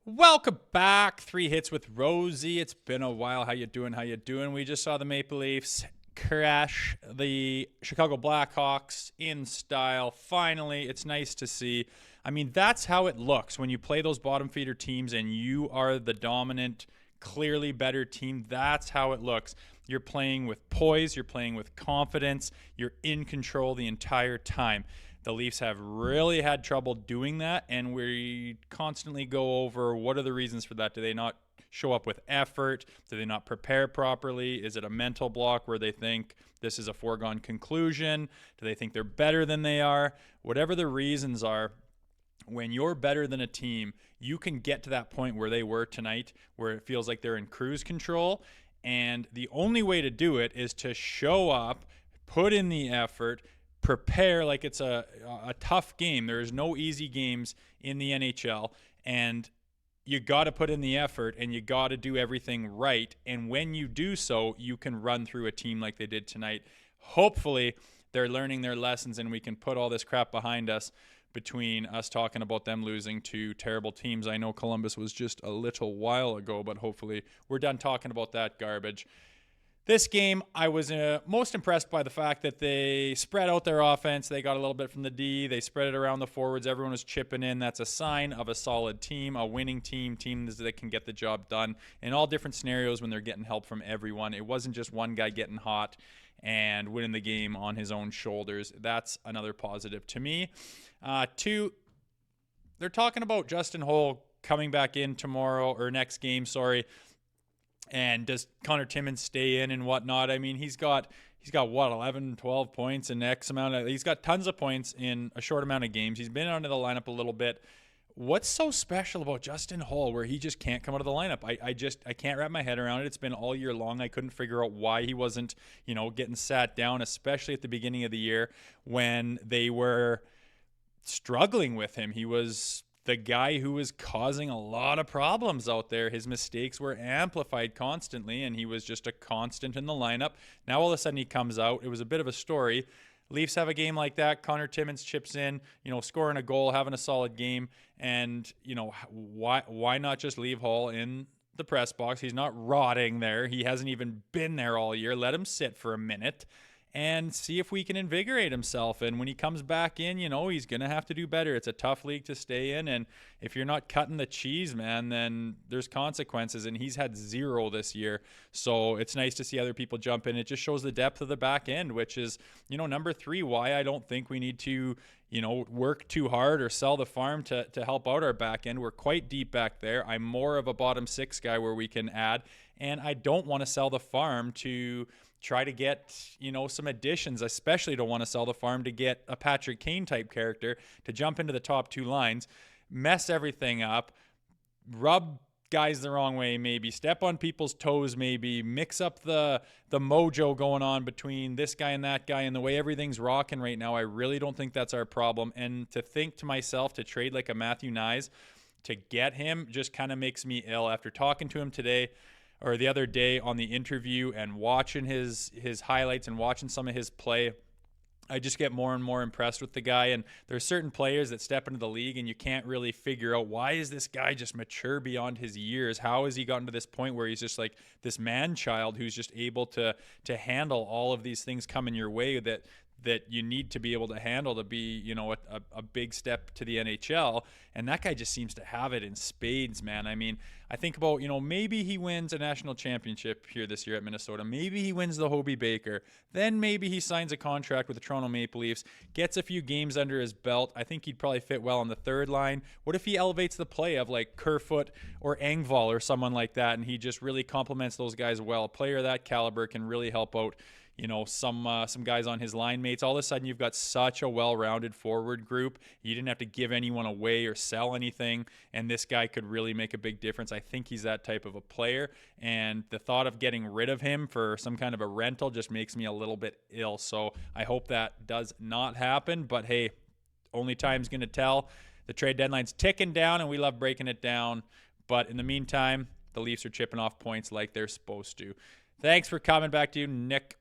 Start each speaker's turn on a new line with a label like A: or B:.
A: Welcome back. Three hits with Rosey. It's been a while. How you doing? We just saw the Maple Leafs crash the Chicago Blackhawks in style. Finally, it's nice to see. I mean, that's how it looks when you play those bottom feeder teams and you are the dominant, clearly better team. That's how it looks. You're playing with poise. You're playing with confidence. You're in control the entire time. The Leafs have really had trouble doing that, and we constantly go over what are the reasons for that. Do they not show up with effort? Do they not prepare properly? Is it a mental block where they think this is a foregone conclusion? Do they think they're better than they are? Whatever the reasons are, when you're better than a team, you can get to that point where they were tonight, where it feels like they're in cruise control. And the only way to do it is to show up, put in the effort, prepare like it's a tough game. There's no easy games in the NHL, and you got to put in the effort and you got to do everything right. And when you do so, you can run through a team like they did tonight. Hopefully, they're learning their lessons and we can put all this crap behind us between us talking about them losing to terrible teams. I know Columbus was just a little while ago, but hopefully we're done talking about that garbage. This game, I was most impressed by the fact that they spread out their offense. They got a little bit from the D. They spread it around the forwards. Everyone was chipping in. That's a sign of a solid team, a winning team that can get the job done in all different scenarios when they're getting help from everyone. It wasn't just one guy getting hot and winning the game on his own shoulders. That's another positive to me. Two, they're talking about Justin Holl coming back in tomorrow or next game, and does Connor Timmins stay in and whatnot? I mean, he's got what, 11, 12 points in X amount of, he's got tons of points in a short amount of games. He's been out of the lineup a little bit. What's so special about Justin Holl where he just can't come out of the lineup? I can't wrap my head around it. It's been all year long. I couldn't figure out why he wasn't, getting sat down, especially at the beginning of the year when they were struggling with him. He was the guy who was causing a lot of problems out there. His mistakes were amplified constantly, and he was just a constant in the lineup. Now all of a sudden he comes out. It was a bit of a story. Leafs have a game like that. Connor Timmins chips in, scoring a goal, having a solid game, and why not just leave Holl in the press box? He's not rotting there. He hasn't even been there all year. Let him sit for a minute and see if we can invigorate himself. And when he comes back in, he's going to have to do better. It's a tough league to stay in. And if you're not cutting the cheese, man, then there's consequences. And he's had 0 this year. So it's nice to see other people jump in. It just shows the depth of the back end, which is, number 3, why I don't think we need to, work too hard or sell the farm to help out our back end. We're quite deep back there. I'm more of a bottom 6 guy where we can add. And I don't want to sell the farm to try to get, some additions. I especially don't want to sell the farm to get a Patrick Kane type character to jump into the top 2 lines, mess everything up, rub guys the wrong way, maybe step on people's toes, maybe mix up the mojo going on between this guy and that guy, and the way everything's rocking right now. I really don't think that's our problem. And to think to myself to trade like a Matthew Nyes to get him just kind of makes me ill. After talking to him today or the other day on the interview and watching his highlights and watching some of his play, I just get more and more impressed with the guy. And there's certain players that step into the league and you can't really figure out, why is this guy just mature beyond his years? How has he gotten to this point where he's just like this man child who's just able to handle all of these things coming your way that you need to be able to handle to be, a big step to the NHL. And that guy just seems to have it in spades, man. I mean, I think about, maybe he wins a national championship here this year at Minnesota. Maybe he wins the Hobey Baker. Then maybe he signs a contract with the Toronto Maple Leafs, gets a few games under his belt. I think he'd probably fit well on the third line. What if he elevates the play of like Kerfoot or Engvall or someone like that, and he just really complements those guys well? A player of that caliber can really help out some guys on his line mates. All of a sudden, you've got such a well-rounded forward group. You didn't have to give anyone away or sell anything, and this guy could really make a big difference. I think he's that type of a player, and the thought of getting rid of him for some kind of a rental just makes me a little bit ill. So I hope that does not happen, but hey, only time's going to tell. The trade deadline's ticking down, and we love breaking it down. But in the meantime, the Leafs are chipping off points like they're supposed to. Thanks for coming back to you, Nick.